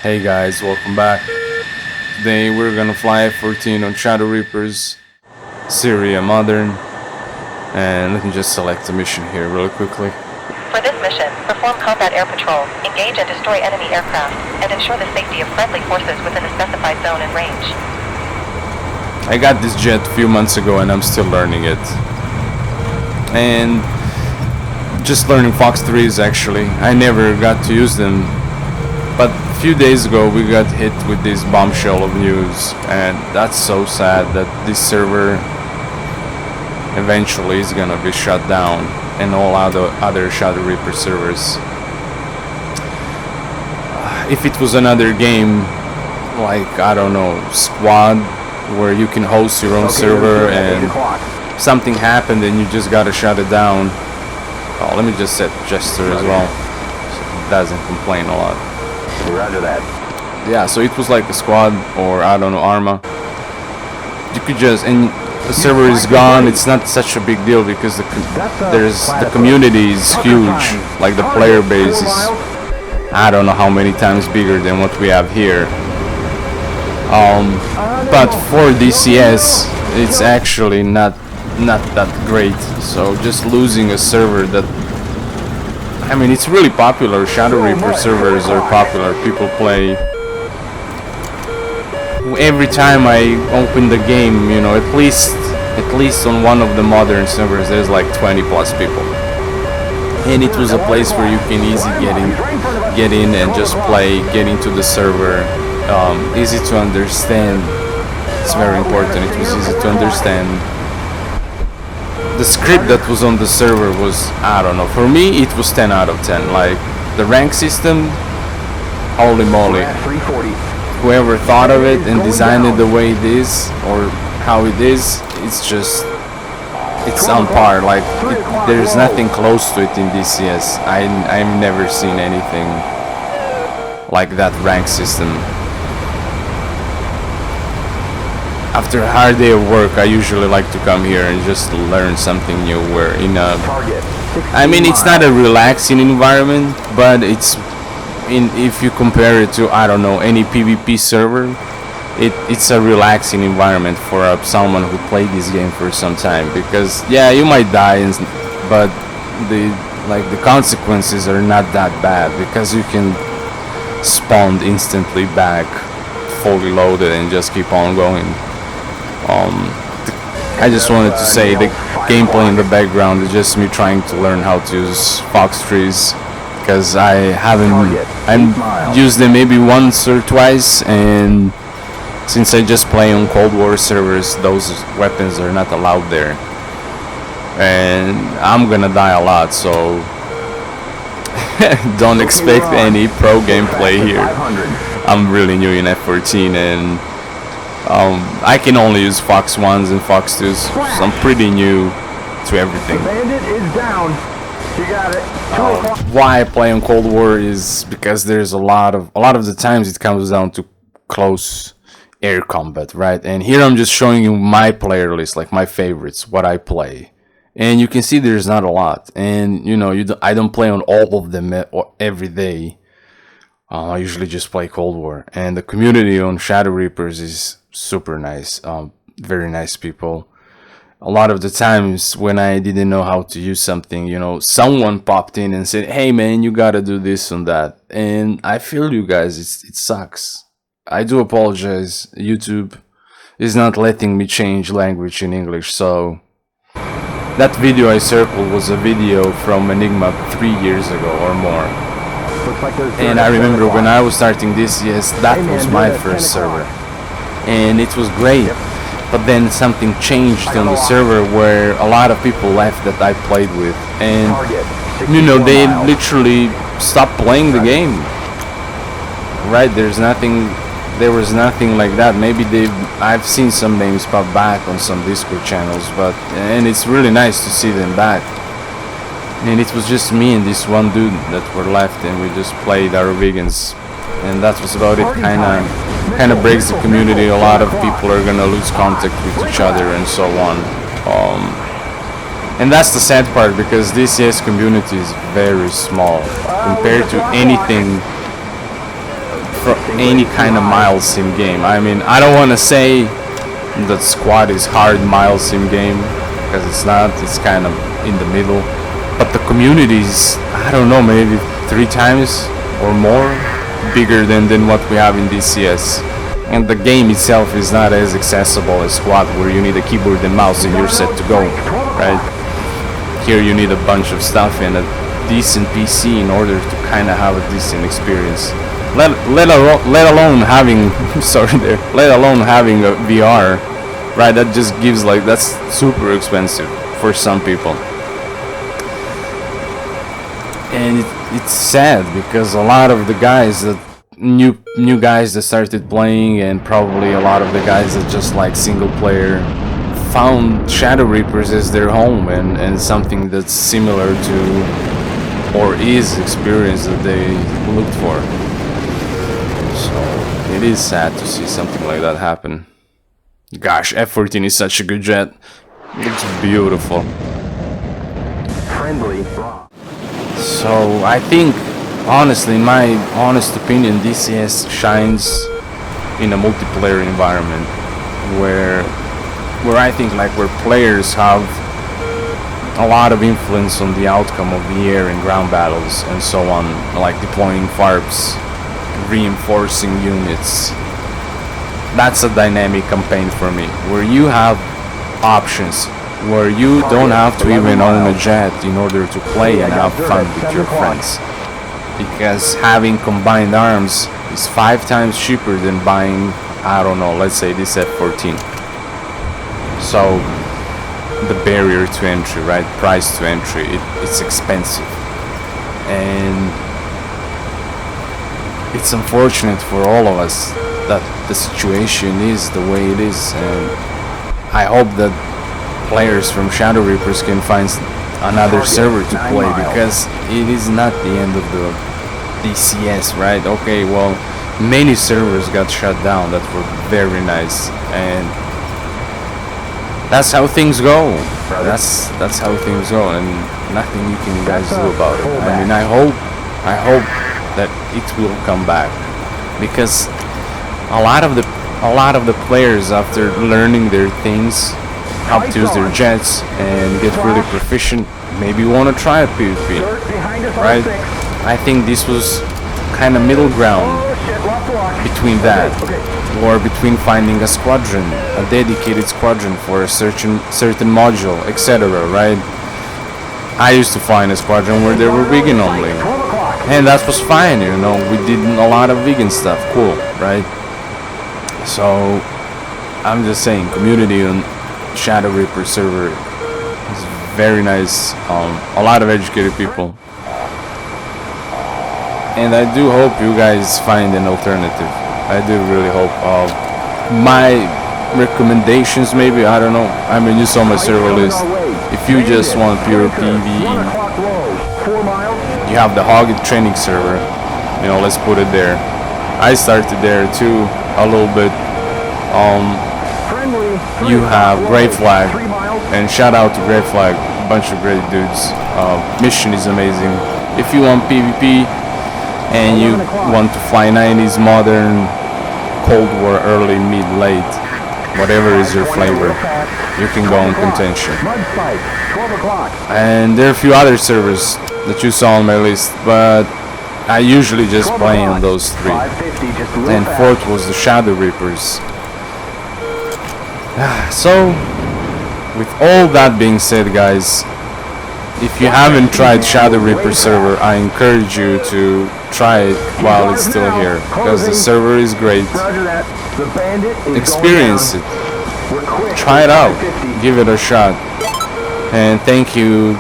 Hey guys, welcome back. Today we're gonna fly F14 on ShadowReapers, Syria Modern, and let me just select a mission here really quickly. For this mission, perform combat air patrol, engage and destroy enemy aircraft, and ensure the safety of friendly forces within the specified zone and range. I got this jet a few months ago and I'm still learning it. And just learning Fox 3s actually. I never got to use them. But a few days ago we got hit with this bombshell of news, and that's so sad that this server eventually is gonna be shut down, and all other ShadowReaper servers. If it was another game, like, I don't know, Squad, where you can host your own server and something happened and you just gotta shut it down. Oh, let me just set Jester as well, so it doesn't complain a lot. Roger that. Yeah, so it was like a Squad or, I don't know, Arma. You could just, and the server is gone, it's not such a big deal because the community is huge. Like the player base is, I don't know how many times bigger than what we have here. But for DCS, it's actually not that great. So just losing a server that, I mean, it's really popular. ShadowReaper servers are popular. People play. Every time I open the game, you know, at least on one of the modern servers, there's like 20 plus people, and it was a place where you can easily get in and just play, get into the server. Easy to understand. It's very important. It was easy to understand. The script that was on the server was, I don't know, for me it was 10 out of 10. Like the rank system, holy moly, whoever thought of it and designed it the way it is or how it is, it's on par. Like there's nothing close to it in DCS. I've never seen anything like that rank system. After a hard day of work, I usually like to come here and just learn something new. We're in a, I mean, it's not a relaxing environment, but if you compare it to, I don't know, any PvP server, it's a relaxing environment for someone who played this game for some time. Because yeah, you might die, but the consequences are not that bad because you can spawn instantly back, fully loaded, and just keep on going. I just wanted to say the gameplay in the background is just me trying to learn how to use Fox trees, because I used them maybe once or twice, and since I just play on Cold War servers, those weapons are not allowed there, and I'm gonna die a lot, so don't expect any pro gameplay here. I'm really new in F14, and I can only use Fox 1s and Fox 2s, so I'm pretty new to everything. Bandit is down. You got it. Why I play on Cold War is because there's a lot of the times it comes down to close air combat, right? And here I'm just showing you my player list, like my favorites, what I play, and you can see there's not a lot. And you know, I don't play on all of them every day. I usually just play Cold War, and the community on ShadowReapers is super nice. Very nice people. A lot of the times when I didn't know how to use something, you know, someone popped in and said, "Hey man, you gotta do this and that," and I feel you guys. It sucks. I do apologize. YouTube is not letting me change language in English, so that video I circled was a video from Enigma 3 years ago or more. And I remember when I was starting DCS, that was my first server, and it was great. But then something changed on the server where a lot of people left that I played with, and you know, they literally stopped playing the game. Right? There was nothing like that. Maybe I've seen some names pop back on some Discord channels, and it's really nice to see them back. And it was just me and this one dude that were left, and we just played our vegans, and that was about it. Kind of breaks the community. A lot of people are gonna lose contact with each other and so on. And that's the sad part, because DCS community is very small compared to anything any kind of mile sim game. I mean, I don't want to say that Squad is hard mile sim game, because it's not. It's kind of in the middle. But the community is, I don't know, maybe 3 times or more bigger than what we have in DCS. And the game itself is not as accessible as Squad, where you need a keyboard and mouse and you're set to go, right? Here you need a bunch of stuff and a decent PC in order to kind of have a decent experience. Let alone having let alone having a VR, right? That just gives, like, that's super expensive for some people. And it's sad because a lot of the guys that new guys that started playing, and probably a lot of the guys that just like single player, found ShadowReapers as their home and something that's similar to, or is, experience that they looked for. So it is sad to see something like that happen. Gosh, F14 is such a good jet. Looks beautiful. Friendly. So I think, honestly, in my honest opinion, DCS shines in a multiplayer environment where I think, like, where players have a lot of influence on the outcome of the air and ground battles and so on, like deploying FARPs, reinforcing units. That's a dynamic campaign for me, where you have options, where you don't have to even own a jet in order to play and have fun with your friends. Because having combined arms is 5 times cheaper than buying, I don't know, let's say this F14. So the barrier to entry, right, price to entry, it's expensive. And it's unfortunate for all of us that the situation is the way it is, and I hope that players from ShadowReapers can find another server to play, because it is not the end of the DCS, right? Okay, well, many servers got shut down that were very nice, and that's how things go. That's how things go, and nothing you can guys do about it. I mean, I hope that it will come back, because a lot of the players, after learning their things, how to use their jets and get really proficient, maybe want to try a PvP, right? I think this was kind of middle ground between that, or between finding a squadron, a dedicated squadron for a certain module, etc., right? I used to find a squadron where they were vegan only, and that was fine, you know, we did a lot of vegan stuff, cool, right? So I'm just saying, community on ShadowReapers server is very nice, a lot of educated people, and I do hope you guys find an alternative. I do really hope. My recommendations, maybe, I don't know, I mean, you saw my server list. If you just want pure PvE, you have the Hogged training server, you know, let's put it there. I started there too a little bit. You have Grey Flag, and shout out to Grey Flag, a bunch of great dudes. Mission is amazing. If you want PvP and you want to fly 90s, modern, Cold War, early, mid, late, whatever is your flavor, you can go on Contention. And there are a few other servers that you saw on my list, but I usually just play on those 3. And 4th was the ShadowReapers. So, with all that being said, guys, if you haven't tried ShadowReapers server, I encourage you to try it while it's still here, because the server is great. Experience it, try it out, give it a shot, and thank you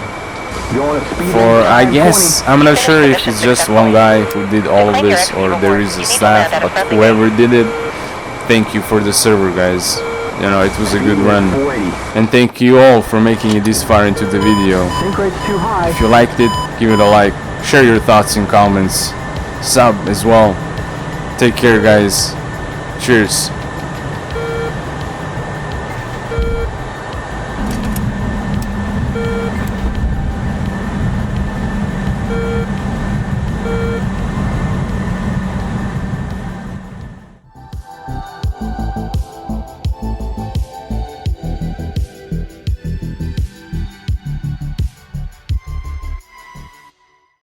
for, I guess, I'm not sure if it's just one guy who did all of this or there is a staff, but whoever did it, thank you for the server, guys. You know, it was a good run, and thank you all for making it this far into the video. If you liked it, give it a like, share your thoughts in comments, sub as well. Take care, guys. Cheers.